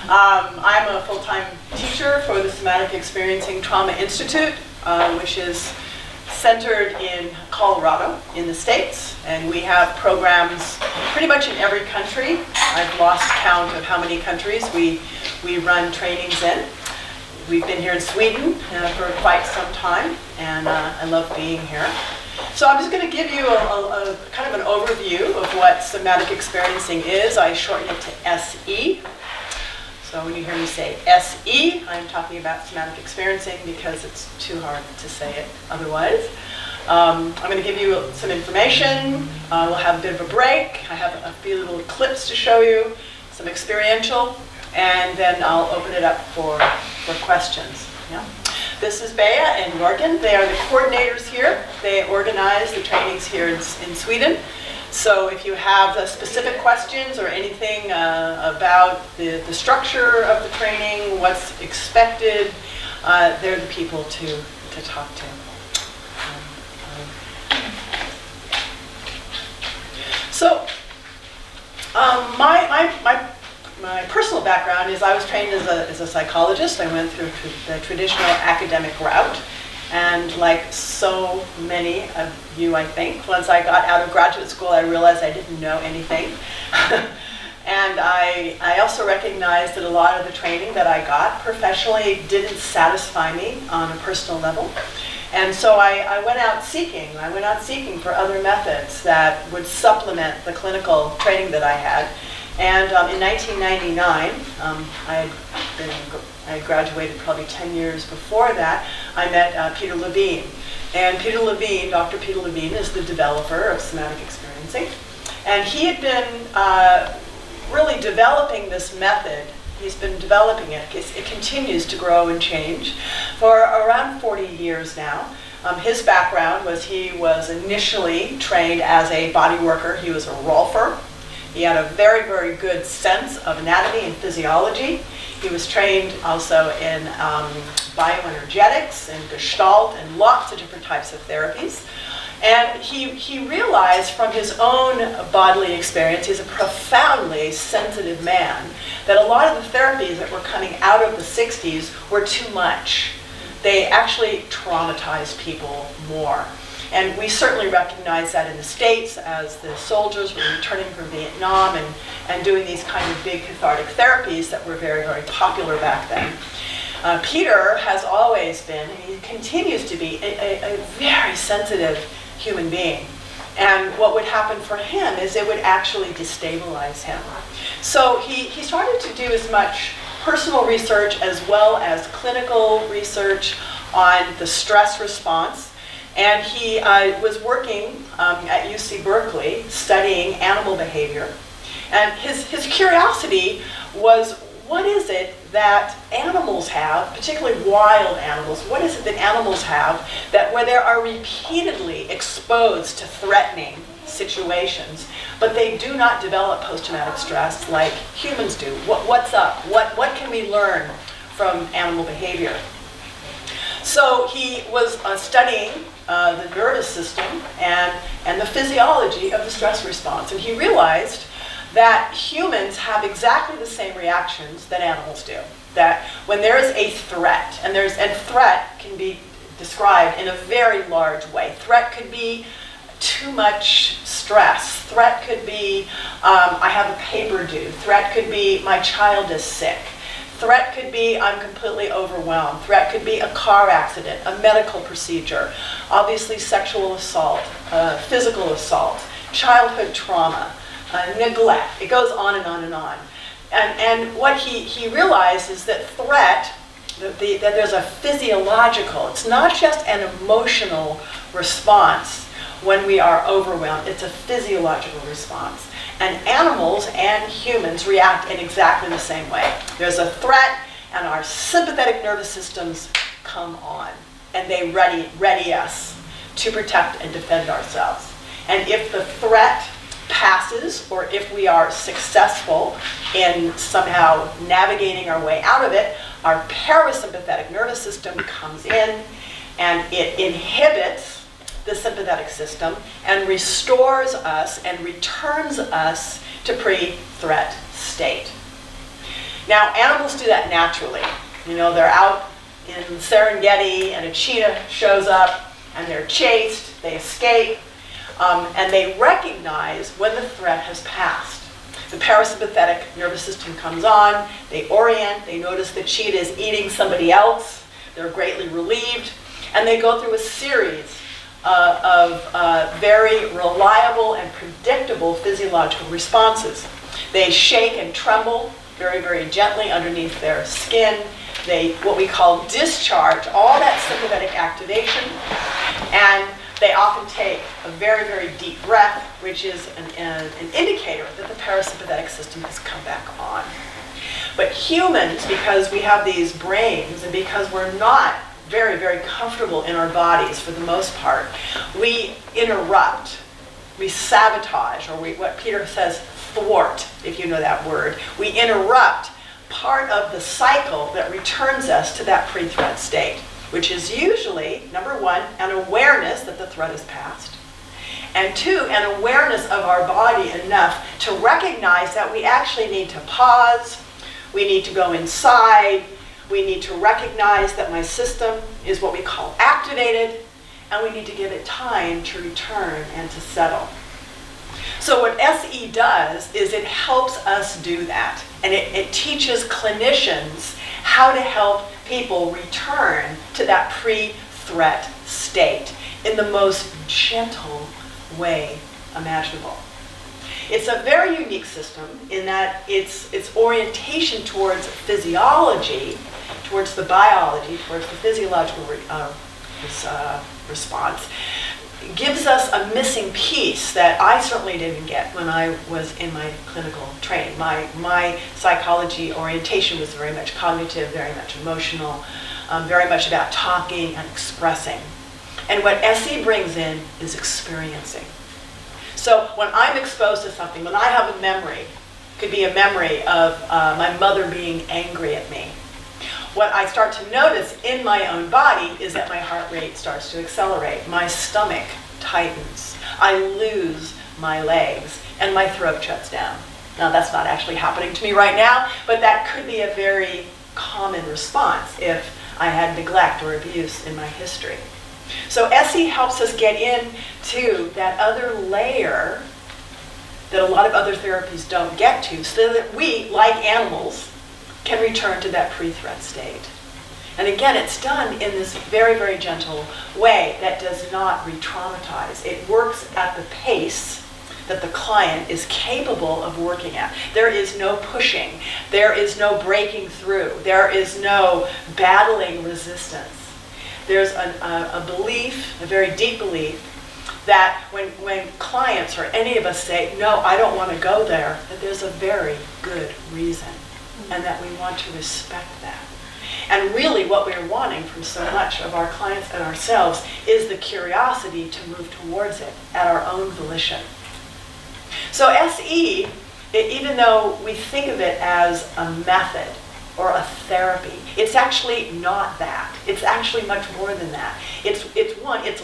I'm a full-time teacher for the Somatic Experiencing Trauma Institute, which is centered in Colorado in the States, and we have programs pretty much in every country. I've lost count of how many countries we run trainings in. We've been here in Sweden for quite some time, and I love being here. So I'm just going to give you a kind of an overview of what somatic experiencing is. I shorten it to SE. So when you hear me say SE, I'm talking about somatic experiencing because it's too hard to say it otherwise. I'm going to give you some information. We'll have a bit of a break. I have a few little clips to show you, some experiential, and then I'll open it up for questions. Yeah. This is Bea and Jörgen. They are the coordinators here. They organize the trainings here in Sweden. So if you have specific questions or anything about the structure of the training, what's expected, they're the people to talk to. So my personal background is I was trained as a psychologist. I went through the traditional academic route. And like so many of you, I think, once I got out of graduate school, I realized I didn't know anything. And I also recognized that a lot of the training that I got professionally didn't satisfy me on a personal level. And so I went out seeking. I went out seeking for other methods that would supplement the clinical training that I had. And in 1999, I graduated probably 10 years before that. I met Peter Levine. And Peter Levine, Dr. Peter Levine, is the developer of Somatic Experiencing. And he had been really developing this method. He's been developing it. It continues to grow and change for around 40 years now. His background was he was initially trained as a body worker. He was a rolfer. He had a very, very good sense of anatomy and physiology. He was trained also in bioenergetics and Gestalt and lots of different types of therapies. And he realized from his own bodily experience, he's a profoundly sensitive man, that a lot of the therapies that were coming out of the 60s were too much. They actually traumatized people more. And we certainly recognize that in the States as the soldiers were returning from Vietnam and doing these kind of big cathartic therapies that were very, very popular back then. Peter has always been, and he continues to be, a very sensitive human being. And what would happen for him is it would actually destabilize him. So he started to do as much personal research as well as clinical research on the stress response. And he was working at UC Berkeley studying animal behavior. And his curiosity was, what is it that animals have, particularly wild animals, what is it that animals have that where they are repeatedly exposed to threatening situations, but they do not develop post-traumatic stress like humans do? What's up? What can we learn from animal behavior? So he was studying the nervous system and the physiology of the stress response. And he realized that humans have exactly the same reactions that animals do. That when there is a threat, and threat can be described in a very large way. Threat could be too much stress. Threat could be, I have a paper due. Threat could be, my child is sick. Threat could be, I'm completely overwhelmed. Threat could be a car accident, a medical procedure, obviously sexual assault, physical assault, childhood trauma, neglect. It goes on and on and on. And what he realized is that threat, that there's a physiological, it's not just an emotional response when we are overwhelmed, it's a physiological response. And animals and humans react in exactly the same way. There's a threat, and our sympathetic nervous systems come on, and they ready us to protect and defend ourselves. And if the threat passes, or if we are successful in somehow navigating our way out of it, our parasympathetic nervous system comes in, and it inhibits the sympathetic system and restores us and returns us to pre-threat state. Now, animals do that naturally. You know, they're out in Serengeti and a cheetah shows up and they're chased, they escape, and they recognize when the threat has passed. The parasympathetic nervous system comes on, they orient, they notice the cheetah is eating somebody else, they're greatly relieved, and they go through a series of very reliable and predictable physiological responses. They shake and tremble very, very gently underneath their skin. They, what we call, discharge all that sympathetic activation, and they often take a very, very deep breath, which is an indicator that the parasympathetic system has come back on. But humans, because we have these brains and because we're not very, very comfortable in our bodies for the most part, we interrupt, we sabotage, or what Peter says, thwart, if you know that word. We interrupt part of the cycle that returns us to that pre-threat state, which is usually, number one, an awareness that the threat is past, and two, an awareness of our body enough to recognize that we actually need to pause, we need to go inside, we need to recognize that my system is what we call activated, and we need to give it time to return and to settle. So what SE does is it helps us do that, and it teaches clinicians how to help people return to that pre-threat state in the most gentle way imaginable. It's a very unique system in that its orientation towards physiology, towards the biology, towards the physiological response, gives us a missing piece that I certainly didn't get when I was in my clinical training. My psychology orientation was very much cognitive, very much emotional, very much about talking and expressing. And what SE brings in is experiencing. So when I'm exposed to something, when I have a memory, it could be a memory of my mother being angry at me, what I start to notice in my own body is that my heart rate starts to accelerate, my stomach tightens, I lose my legs, and my throat shuts down. Now that's not actually happening to me right now, but that could be a very common response if I had neglect or abuse in my history. So SE helps us get into that other layer that a lot of other therapies don't get to, so that we, like animals, can return to that pre-threat state. And again, it's done in this very, very gentle way that does not re-traumatize. It works at the pace that the client is capable of working at. There is no pushing. There is no breaking through. There is no battling resistance. There's a belief, a very deep belief, that when clients or any of us say, no, I don't want to go there, that there's a very good reason, and that we want to respect that. And really what we're wanting from so much of our clients and ourselves is the curiosity to move towards it at our own volition. So SE, even though we think of it as a method or a therapy, it's actually not that. It's actually much more than that. It's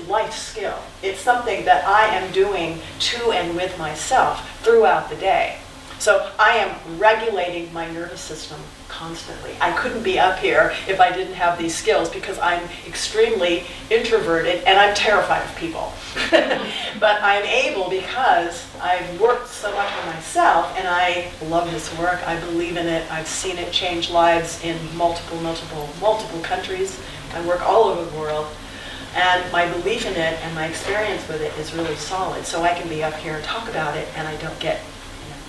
life skill. It's something that I am doing to and with myself throughout the day. So I am regulating my nervous system constantly. I couldn't be up here if I didn't have these skills, because I'm extremely introverted and I'm terrified of people. But I'm able because I've worked so much on myself, and I love this work. I believe in it. I've seen it change lives in multiple countries. I work all over the world. And my belief in it and my experience with it is really solid. So I can be up here and talk about it, and I don't get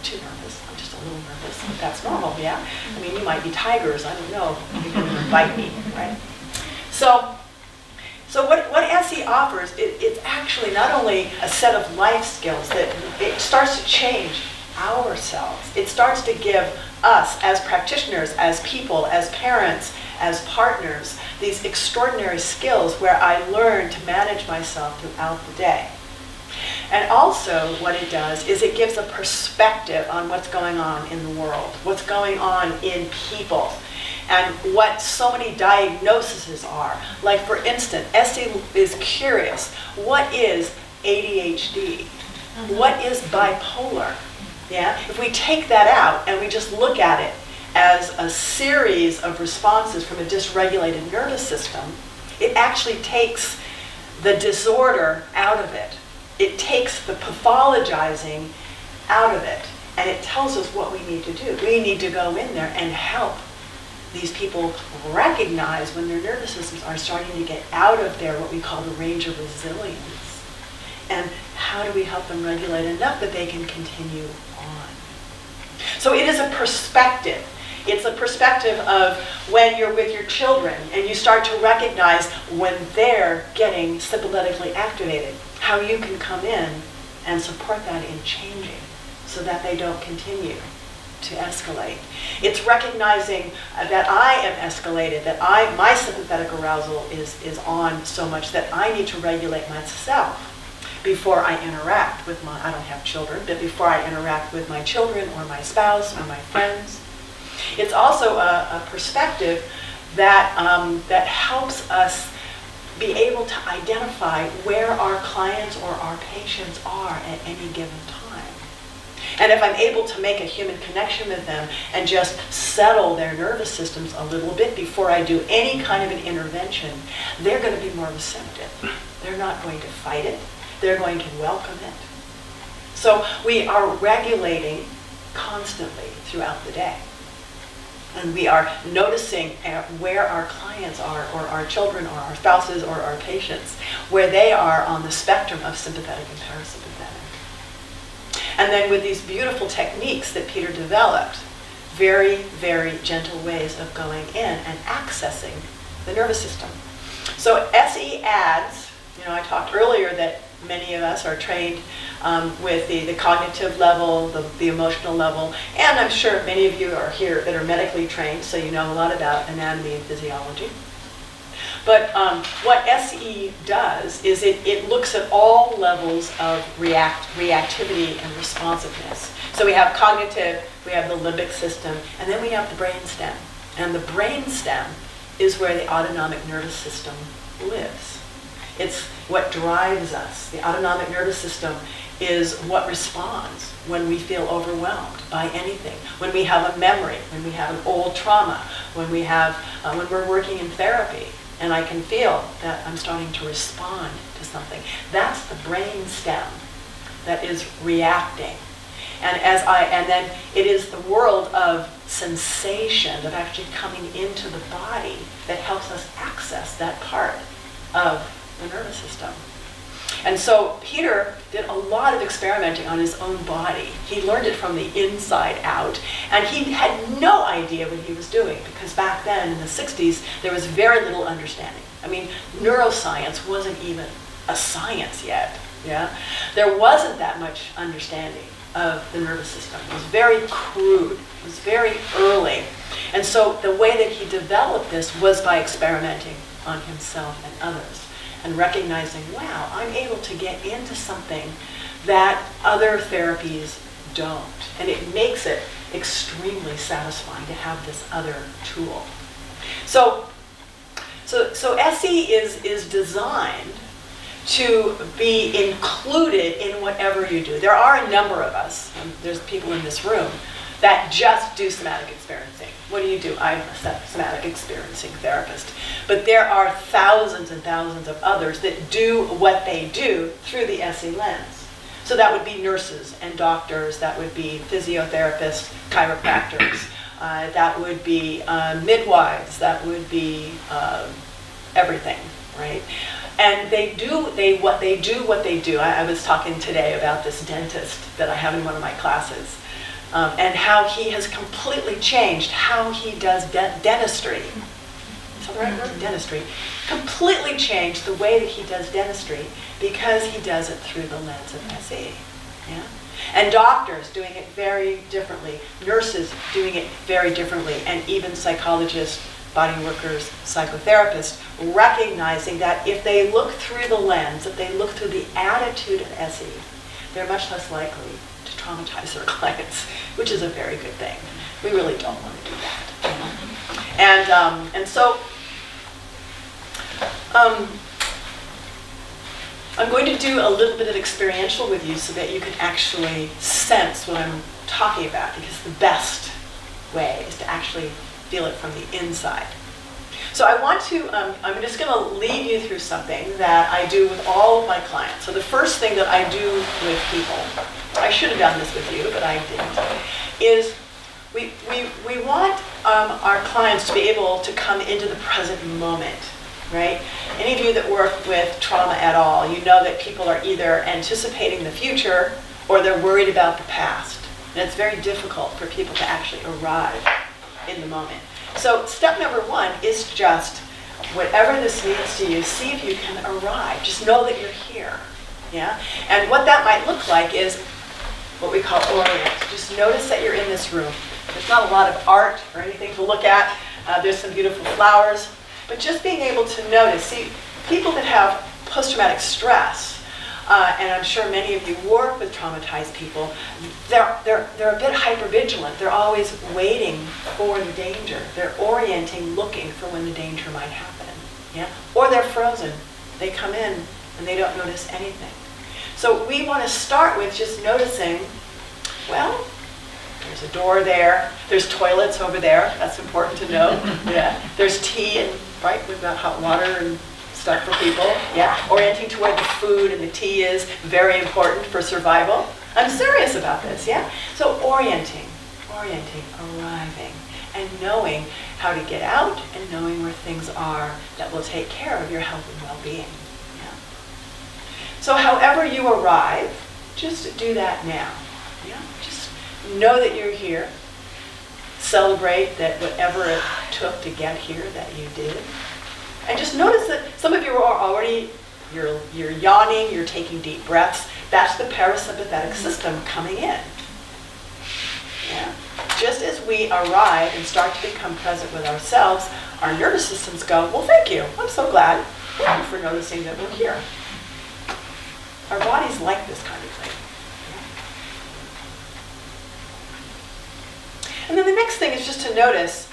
too nervous. I'm just a little nervous. That's normal, yeah? I mean, you might be tigers. I don't know. You're going to bite me, right? So what SE offers, it's actually not only a set of life skills that it starts to change ourselves. It starts to give us as practitioners, as people, as parents, as partners, these extraordinary skills where I learn to manage myself throughout the day. And also what it does is it gives a perspective on what's going on in the world, what's going on in people, and what so many diagnoses are. Like, for instance, SE is curious, what is ADHD? What is bipolar? Yeah? If we take that out and we just look at it as a series of responses from a dysregulated nervous system, it actually takes the disorder out of it. It takes the pathologizing out of it. And it tells us what we need to do. We need to go in there and help these people recognize when their nervous systems are starting to get out of their, what we call the range of resilience. And how do we help them regulate enough that they can continue on? So it is a perspective. It's a perspective of when you're with your children and you start to recognize when they're getting sympathetically activated, how you can come in and support that in changing so that they don't continue to escalate. It's recognizing that I am escalated, that my sympathetic arousal is on so much that I need to regulate myself before I interact with I don't have children, but before I interact with my children or my spouse or my friends. It's also a perspective that helps us be able to identify where our clients or our patients are at any given time. And if I'm able to make a human connection with them and just settle their nervous systems a little bit before I do any kind of an intervention, they're going to be more receptive. They're not going to fight it. They're going to welcome it. So we are regulating constantly throughout the day. And we are noticing where our clients are, or our children, or our spouses, or our patients, where they are on the spectrum of sympathetic and parasympathetic. And then with these beautiful techniques that Peter developed, very, very gentle ways of going in and accessing the nervous system. So SE adds, I talked earlier that many of us are trained with the cognitive level, the emotional level, and I'm sure many of you are here that are medically trained, so you know a lot about anatomy and physiology. But what SE does is it looks at all levels of reactivity and responsiveness. So we have cognitive, we have the limbic system, and then we have the brain stem. And the brain stem is where the autonomic nervous system lives. It's what drives us. The autonomic nervous system is what responds when we feel overwhelmed by anything, when we have a memory, when we have an old trauma, when we're working in therapy, and I can feel that I'm starting to respond to something. That's the brain stem that is reacting. And then it is the world of sensation, of actually coming into the body, that helps us access that part of the nervous system. And so Peter did a lot of experimenting on his own body. He learned it from the inside out, and he had no idea what he was doing, because back then in the 60s there was very little understanding. I mean, neuroscience wasn't even a science yet. Yeah, there wasn't that much understanding of the nervous system. It was very crude. It was very early. And so the way that he developed this was by experimenting on himself and others, and recognizing, wow, I'm able to get into something that other therapies don't. And it makes it extremely satisfying to have this other tool. So SE is designed to be included in whatever you do. There are a number of us, and there's people in this room, that just do somatic experiencing. What do? I'm a somatic experiencing therapist. But there are thousands and thousands of others that do what they do through the SE lens. So that would be nurses and doctors, that would be physiotherapists, chiropractors, that would be midwives, that would be everything, right? And what they do. I was talking today about this dentist that I have in one of my classes. And how he has completely changed how he does dentistry. Is that the right word? Dentistry. Completely changed the way that he does dentistry because he does it through the lens of SE. Yeah? And doctors doing it very differently, nurses doing it very differently, and even psychologists, body workers, psychotherapists, recognizing that if they look through the lens, if they look through the attitude of SE, they're much less likely to traumatize their clients, which is a very good thing. We really don't want to do that. And so I'm going to do a little bit of experiential with you so that you can actually sense what I'm talking about, because the best way, is to actually feel it from the inside. So I want to, I'm just going to lead you through something that I do with all of my clients. So the first thing that I do with people, I should have done this with you, but I didn't, is we want our clients to be able to come into the present moment, right? Any of you that work with trauma at all, you know that people are either anticipating the future or they're worried about the past. And it's very difficult for people to actually arrive in the moment. So step number one is just, whatever this means to you, see if you can arrive. Just know that you're here, yeah? And what that might look like is what we call orient. Just notice that you're in this room. There's not a lot of art or anything to look at. There's some beautiful flowers. But just being able to notice. See, people that have post-traumatic stress, and I'm sure many of you work with traumatized people, they're a bit hypervigilant. They're always waiting for the danger. They're orienting, looking for when the danger might happen. Yeah? Or they're frozen. They come in and they don't notice anything. So we want to start with just noticing, well, there's a door there. There's toilets over there. That's important to know. Yeah. There's tea, and right, we've got hot water and stuff for people. Yeah. Orienting to where the food and the tea is, very important for survival. I'm serious about this. Yeah. So orienting, arriving, and knowing how to get out, and knowing where things are that will take care of your health and well-being. Yeah. So however you arrive, just do that now. Yeah. Just know that you're here. Celebrate that whatever it took to get here, that you did. And just notice that some of you are already, you're yawning, you're taking deep breaths. That's the parasympathetic system coming in. Yeah. Just as we arrive and start to become present with ourselves, our nervous systems go, well, thank you. I'm so glad. Thank you for noticing that we're here. Our bodies like this kind of thing. And then the next thing is just to notice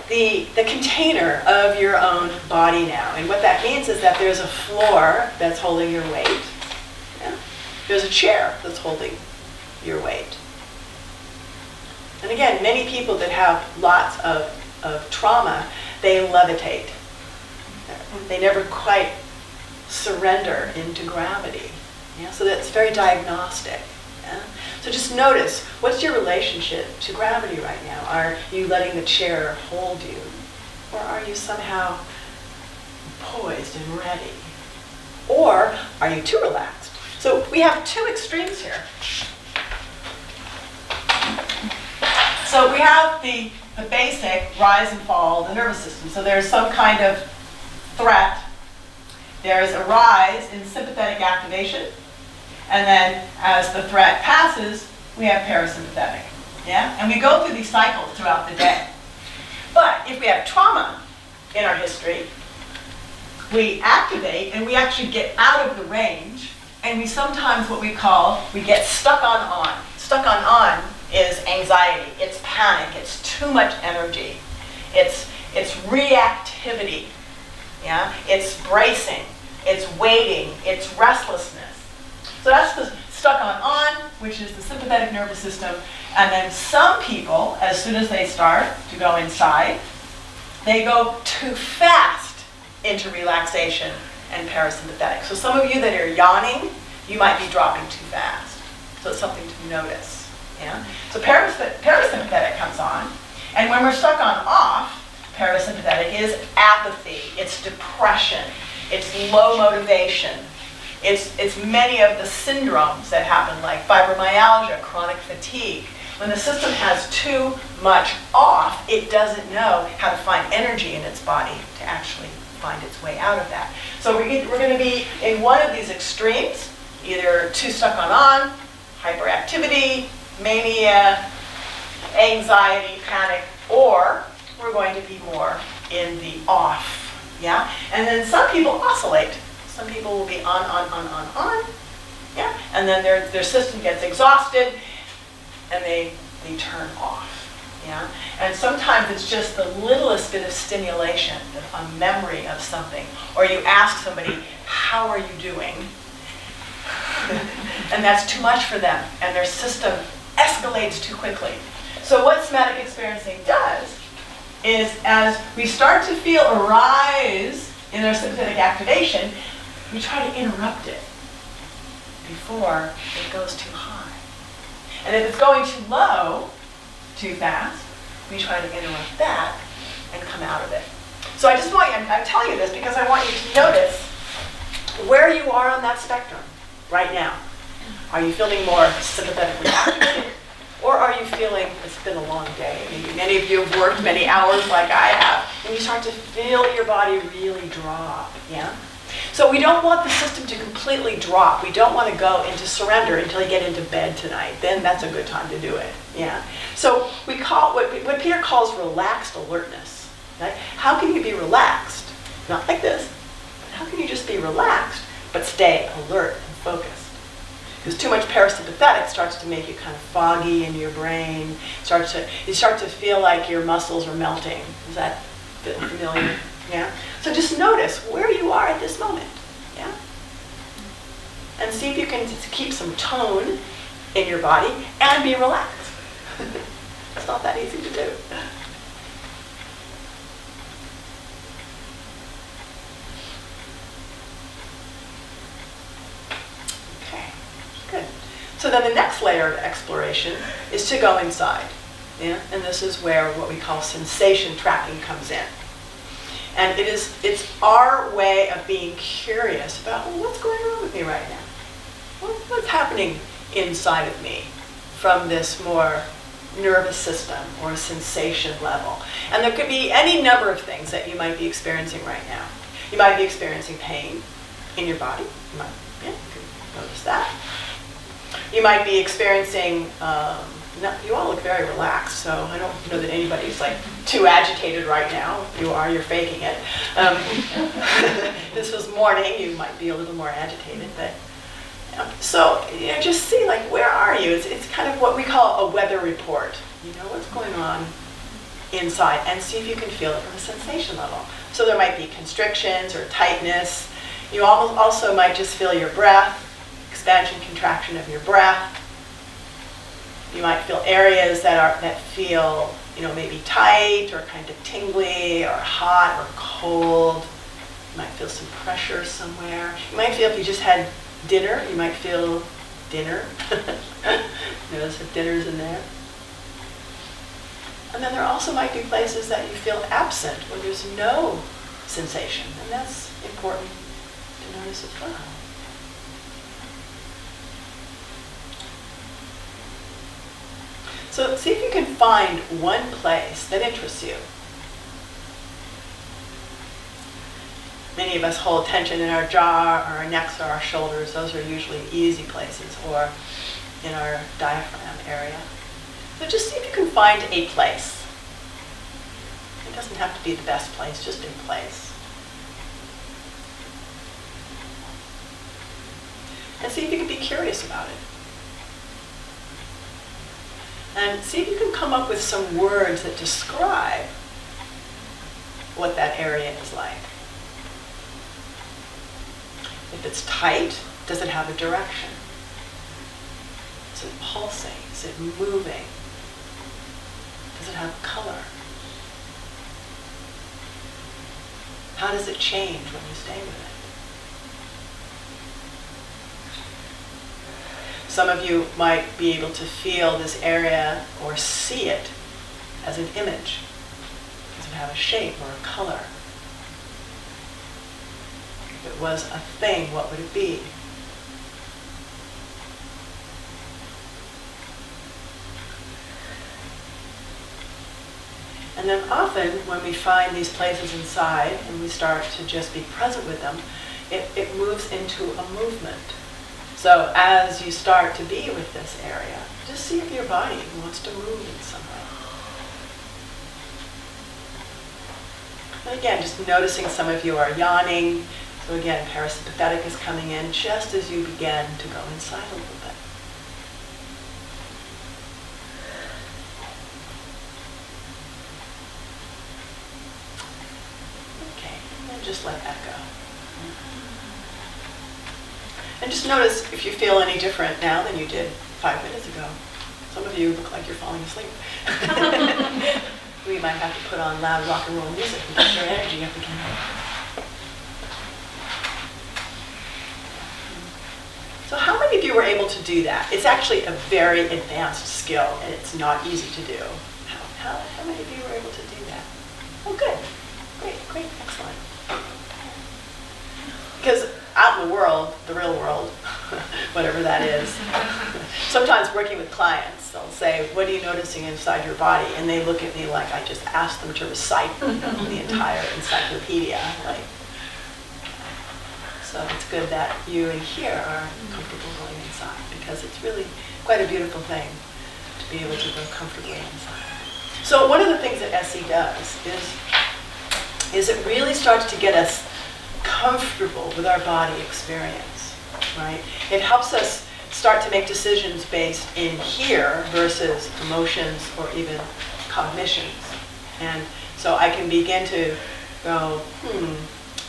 the container of your own body now. And what that means is that there's a floor that's holding your weight. Yeah? There's a chair that's holding your weight. And again, many people that have lots of trauma, they levitate. They never quite surrender into gravity. Yeah? So that's very diagnostic. Yeah? So just notice, what's your relationship to gravity right now? Are you letting the chair hold you? Or are you somehow poised and ready? Or are you too relaxed? So we have two extremes here. So we have the basic rise and fall of the nervous system. So there's some kind of threat. There's a rise in sympathetic activation. And then as the threat passes, we have parasympathetic. Yeah? And we go through these cycles throughout the day. But if we have trauma in our history, we activate and we actually get out of the range, and we sometimes we get stuck on. Stuck on is anxiety, it's panic, it's too much energy, it's reactivity, yeah? It's bracing, it's waiting, it's restlessness. So that's the stuck on, which is the sympathetic nervous system. And then some people, as soon as they start to go inside, they go too fast into relaxation and parasympathetic. So some of you that are yawning, you might be dropping too fast. So it's something to notice. Yeah? So parasympathetic comes on. And when we're stuck on off, parasympathetic is apathy, it's depression, it's low motivation. It's many of the syndromes that happen, like fibromyalgia, chronic fatigue. When the system has too much off, it doesn't know how to find energy in its body to actually find its way out of that. So we're going to be in one of these extremes, either too stuck on, hyperactivity, mania, anxiety, panic, or we're going to be more in the off. Yeah? And then some people oscillate. Some people will be on, yeah? And then their system gets exhausted and they turn off, yeah? And sometimes it's just the littlest bit of stimulation, a memory of something. Or you ask somebody, how are you doing? And that's too much for them, and their system escalates too quickly. So what somatic experiencing does is, as we start to feel a rise in our sympathetic activation, we try to interrupt it before it goes too high. And if it's going too low, too fast, we try to interrupt that and come out of it. So I just want you, I'm telling you this because I want you to notice where you are on that spectrum right now. Are you feeling more sympathetically activated? Or are you feeling, it's been a long day, maybe many of you have worked many hours like I have, and you start to feel your body really drop, yeah? So we don't want the system to completely drop. We don't want to go into surrender until you get into bed tonight. Then that's a good time to do it, yeah? So we call, what Peter calls relaxed alertness, right? How can you be relaxed? Not like this, but how can you just be relaxed, but stay alert and focused? Because too much parasympathetic starts to make you kind of foggy in your brain. You start to feel like your muscles are melting. Is that familiar? Yeah. So just notice where you are at this moment. Yeah. And see if you can just keep some tone in your body and be relaxed. It's not that easy to do. Good. So then the next layer of exploration is to go inside. Yeah? And this is where what we call sensation tracking comes in. And it's our way of being curious about, well, what's going on with me right now? What's happening inside of me from this more nervous system or sensation level? And there could be any number of things that you might be experiencing right now. You might be experiencing pain in your body. You might, you can notice that. You might be experiencing, you all look very relaxed, so I don't know that anybody's like too agitated right now. If you are, you're faking it. This was morning, you might be a little more agitated. But so just see, like, where are you? It's kind of what we call a weather report. You know what's going on inside, and see if you can feel it from a sensation level. So there might be constrictions or tightness. You also might just feel your breath. Expansion, contraction of your breath. You might feel areas that feel, maybe tight or kind of tingly or hot or cold. You might feel some pressure somewhere. You might feel if you just had dinner, you might feel dinner. Notice if dinner's in there. And then there also might be places that you feel absent, where there's no sensation. And that's important to notice as well. So see if you can find one place that interests you. Many of us hold tension in our jaw or our necks or our shoulders. Those are usually easy places, or in our diaphragm area. So just see if you can find a place. It doesn't have to be the best place, just a place. And see if you can be curious about it. And see if you can come up with some words that describe what that area is like. If it's tight, does it have a direction? Is it pulsing? Is it moving? Does it have color? How does it change when you stay with it? Some of you might be able to feel this area or see it as an image. Does it have a shape or a color? If it was a thing, what would it be? And then often when we find these places inside and we start to just be present with them, it moves into a movement. So as you start to be with this area, just see if your body wants to move in some way. And again, just noticing some of you are yawning. So again, parasympathetic is coming in just as you begin to go inside a little bit. Okay, and then just let that go. And just notice if you feel any different now than you did 5 minutes ago. Some of of you look like you're falling asleep. We might have to put on loud rock and roll music and get your energy up again. So how many of you were able to do that? It's actually a very advanced skill, and it's not easy to do. How many of you were able to do that? Oh, good. Great, excellent. Because out in the world, the real world, whatever that is, sometimes working with clients, they'll say, what are you noticing inside your body? And they look at me like I just asked them to recite the entire encyclopedia. So it's good that you in here are comfortable going inside, because it's really quite a beautiful thing to be able to go comfortably inside. So one of the things that SE does is it really starts to get us comfortable with our body experience, right? It helps us start to make decisions based in here versus emotions or even cognitions. And so I can begin to go,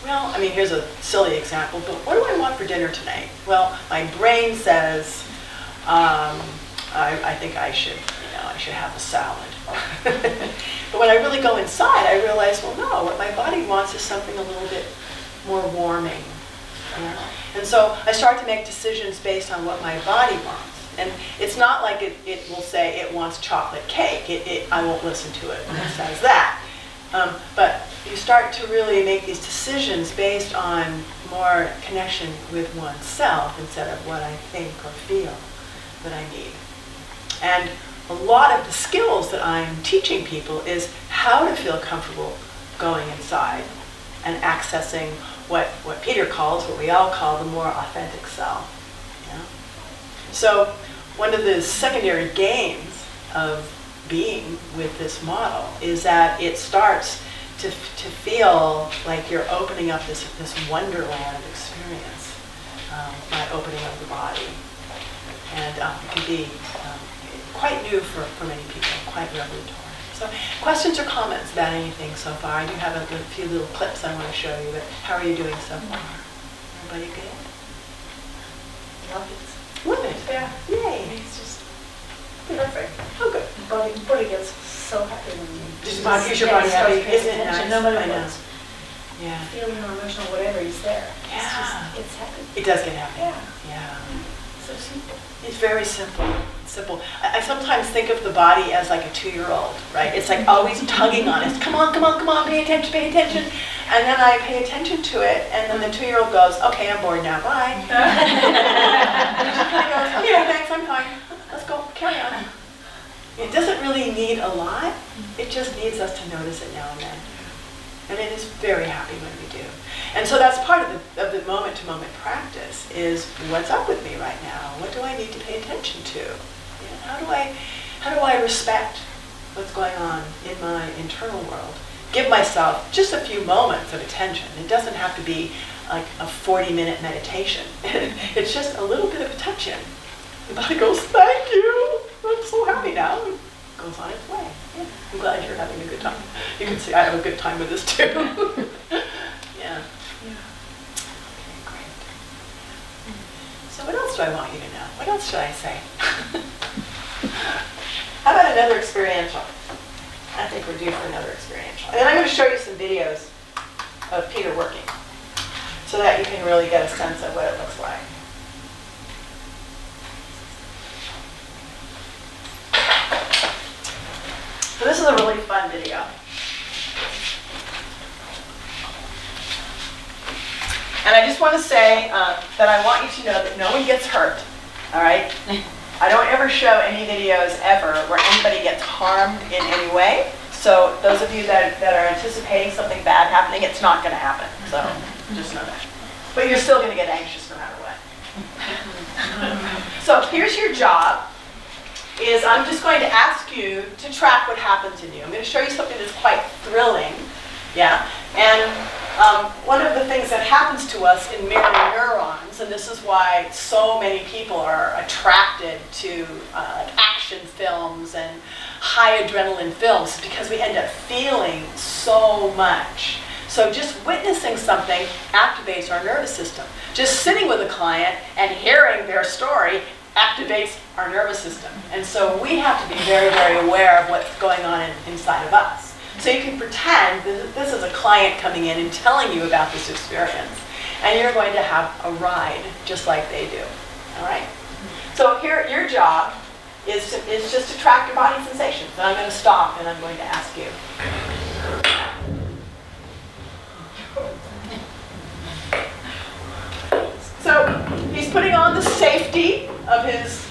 well, I mean, here's a silly example, but what do I want for dinner tonight? Well, my brain says, I think I should have a salad. But when I really go inside, I realize, well, no, what my body wants is something a little bit more warming. And so I start to make decisions based on what my body wants. And it's not like it will say it wants chocolate cake. I won't listen to it when it says that. But you start to really make these decisions based on more connection with oneself instead of what I think or feel that I need. And a lot of the skills that I'm teaching people is how to feel comfortable going inside and accessing what Peter calls, what we all call, the more authentic self. Yeah? So one of the secondary gains of being with this model is that it starts to feel like you're opening up this wonderland of experience by opening up the body. And it can be quite new for many people, quite revelatory. So questions or comments about anything so far? I do have a few little clips I want to show you, but how are you doing so far? Everybody good? Love it. Love it? Yeah. Yay. It's just perfect. Oh, good. Body gets so happy when you Is your body happy? Isn't it nice? No matter I know. what. Yeah. Feeling or emotional, whatever is there. Yeah. It's happy. It does get happy. Yeah. So simple. It's very simple. Simple. I sometimes think of the body as like a 2-year-old, right? It's like always tugging on us. Come on, pay attention. And then I pay attention to it, and then the 2-year-old goes, okay, I'm bored now, bye. And she kind of goes, okay, thanks, I'm fine. Let's go, carry on. It doesn't really need a lot. It just needs us to notice it now and then. And it is very happy when we do. And so that's part of the moment-to-moment practice is what's up with me right now? What do I need to pay attention to? How do I respect what's going on in my internal world? Give myself just a few moments of attention. It doesn't have to be like a 40-minute meditation. It's just a little bit of attention. The body goes, thank you. I'm so happy now. It goes on its way. Yeah. I'm glad you're having a good time. You can see I have a good time with this too. Yeah. Okay, great. So what else do I want you to know? What else should I say? How about another experiential? I think we're due for another experiential. And then I'm going to show you some videos of Peter working so that you can really get a sense of what it looks like. So this is a really fun video. And I just want to say that I want you to know that no one gets hurt, all right? I don't ever show any videos ever where anybody gets harmed in any way. So those of you that are anticipating something bad happening, it's not going to happen. So just know that. But you're still going to get anxious no matter what. So here's your job. Is I'm just going to ask you to track what happens in you. I'm going to show you something that's quite thrilling. Yeah? And one of the things that happens to us in mirror neurons, and this is why so many people are attracted to action films and high adrenaline films, is because we end up feeling so much. So just witnessing something activates our nervous system. Just sitting with a client and hearing their story activates our nervous system. And so we have to be very, very aware of what's going on inside of us. So you can pretend this is a client coming in and telling you about this experience. And you're going to have a ride just like they do. All right? So here, your job is just to track your body sensations. And I'm going to stop and I'm going to ask you. So he's putting on the safety of his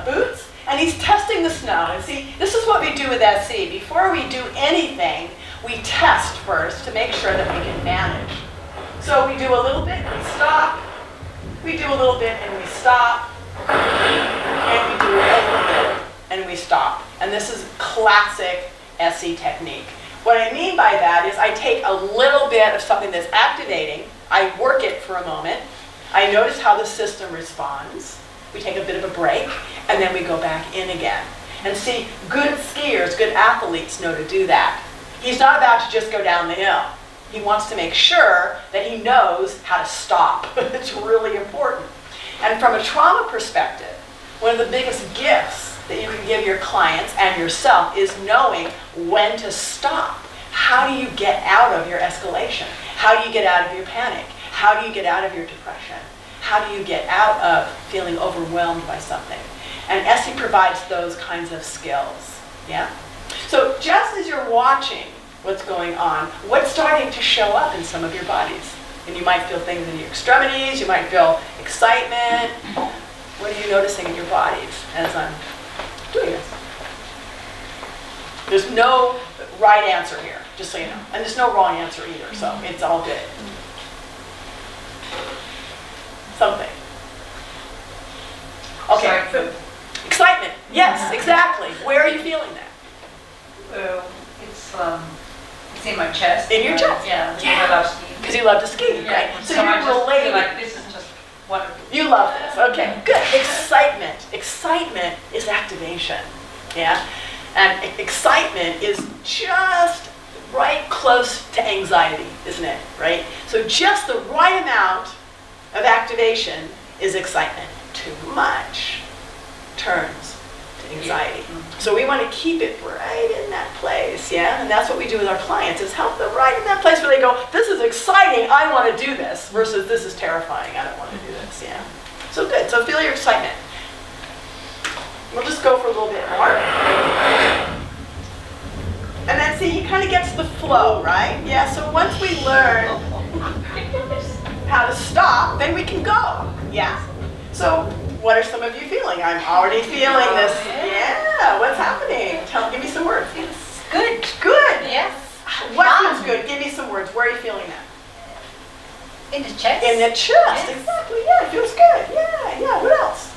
boots, and he's testing the snow. And see, this is what we do with SE. Before we do anything, we test first to make sure that we can manage. So we do a little bit, we stop. We do a little bit, and we stop. And we do a little bit, and we stop. And this is classic SE technique. What I mean by that is I take a little bit of something that's activating, I work it for a moment, I notice how the system responds, we take a bit of a break, and then we go back in again. And see, good skiers, good athletes know to do that. He's not about to just go down the hill. He wants to make sure that he knows how to stop. It's really important. And from a trauma perspective, one of the biggest gifts that you can give your clients and yourself is knowing when to stop. How do you get out of your escalation? How do you get out of your panic? How do you get out of your depression? How do you get out of feeling overwhelmed by something? And SE provides those kinds of skills. Yeah? So just as you're watching what's going on, what's starting to show up in some of your bodies? And you might feel things in your extremities, you might feel excitement. What are you noticing in your bodies as I'm doing this? There's no right answer here, just so you know. And there's no wrong answer either, so it's all good. Something. Okay. Excitement. Yes, exactly. Where are you feeling that? It's in my chest. In your chest? Yeah, because I love skiing. Because you love to ski, Yeah. right? So I you're just feel related. like this is just wonderful. You love this. Okay, good. Excitement. Excitement is activation. Yeah? And excitement is just right close to anxiety, isn't it? Right? So just the right amount of activation is excitement. Too much turns to anxiety. So we want to keep it right in that place, yeah? And that's what we do with our clients, is help them right in that place where they go, this is exciting, I want to do this, versus this is terrifying, I don't want to do this, yeah? So good, so feel your excitement. We'll just go for a little bit more. And then see, he kind of gets the flow, right? Yeah, so once we learn how to stop, then we can go, yeah? So what are some of you feeling? I'm already feeling this. Yeah, what's happening? Give me some words. It's good. Good. Yes. What feels good? Give me some words. Where are you feeling that? In the chest. In the chest. Yes. Exactly. Yeah, it feels good. Yeah. What else?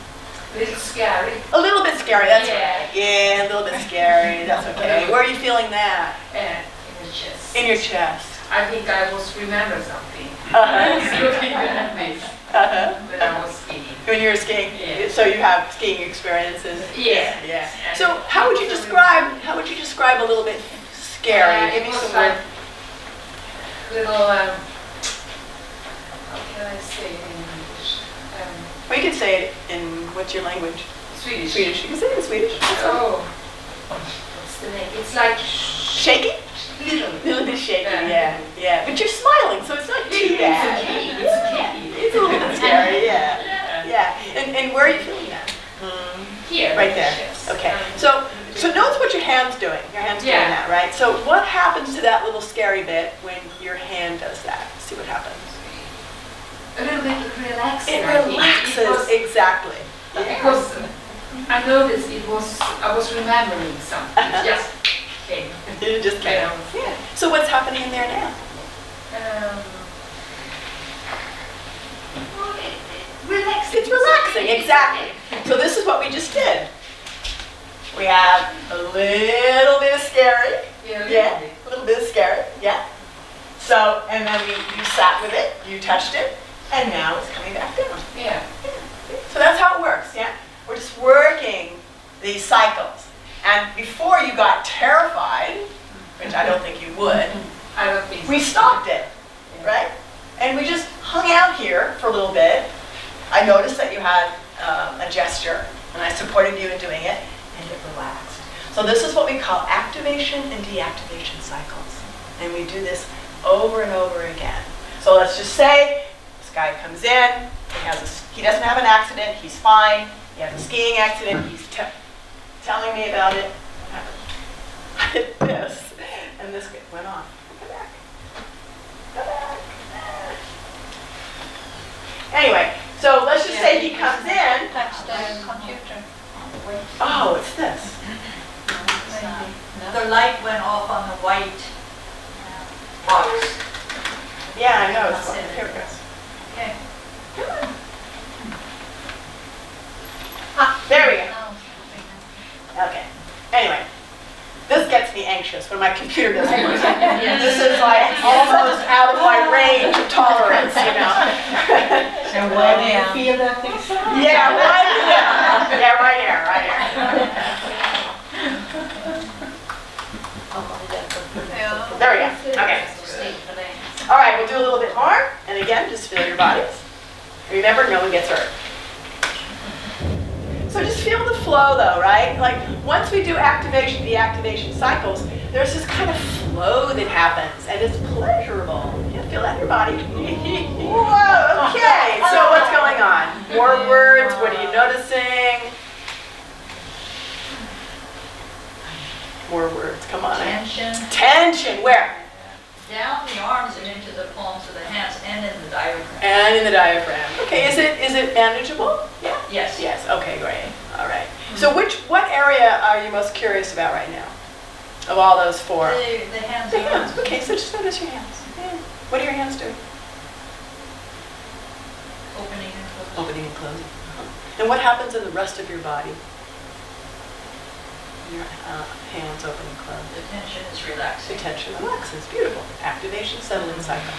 A little scary. A little bit scary. That's Yeah. right. Yeah, a little bit scary. That's okay. Where are you feeling that? In the chest. In your chest. I think I was remember something. Uh-huh. Looking at this Uh-huh. when I was skiing. When you were skiing. Yeah. So you have skiing experiences. Yeah. Yeah. So how would you describe a little bit scary? Give me It was some like words. little, how can I say it in English? Or you can say it in, what's your language? Swedish. Swedish. You can say it in Swedish. Oh, what's the name? It's like Shaky? little. A little bit shaky, Yeah. yeah. But you're smiling, so it's not too bad. It's okay. It's okay. It's a little bit scary, yeah. And where are you feeling that? Here. Right there. Yes. Okay. So notice what your hand's doing. Your hand's doing Yeah. that, right? So what happens to that little scary bit when your hand does that? See what happens. A little bit relaxing. It I think. relaxes, It was, exactly. because I noticed I was remembering something. Uh-huh. It just came. You just Yeah. yeah. So what's happening in there now? Relaxing. It's relaxing, exactly. So this is what we just did. We have a little bit of scary. Yeah. A little bit of scary, yeah. So, and then you sat with it, you touched it, and now it's coming back down. Yeah. So that's how it works, yeah? We're just working these cycles. And before you got terrified, which I don't think you would, I don't think we stopped it, right? And we just hung out here for a little bit. I noticed that you had a gesture, and I supported you in doing it, and it relaxed. So this is what we call activation and deactivation cycles. And we do this over and over again. So let's just say this guy comes in, he doesn't have an accident, he's fine, he has a skiing accident, he's telling me about it. I did this, and this went off. Go back. Go back. Anyway, so let's just say he comes in. Touch the computer. Oh, it's this. The light went off on the white box. Yeah, I know. It's here it goes. Okay. There we go. Okay. Anyway, this gets me anxious when my computer doesn't work. This is like almost out of my range of tolerance, you know. And why do you feel that thing? Yeah, right here. Yeah, right here, right here. There we go. Okay. All right, we'll do a little bit more. And again, just feel your bodies. Remember, no one gets hurt. So just feel the flow though, right? Like once we do activation, deactivation cycles, there's this kind of flow that happens and it's pleasurable. You feel that in your body. Whoa, okay. So what's going on? More words, what are you noticing? More words, come on. Tension. Tension, where? Down the arms and into the palms of the hands and in the diaphragm. And in the diaphragm. Okay, is it manageable? Yeah? Yes. Yes, okay, great. All right. So what area are you most curious about right now? Of all those four? The hands. The hands. Okay, so just notice your hands. Yeah. What are your hands doing? Opening and closing. Opening and closing. And what happens in the rest of your body? Your hands open and close. The tension is relaxing. The tension relaxes. Beautiful. Activation, settling cycle.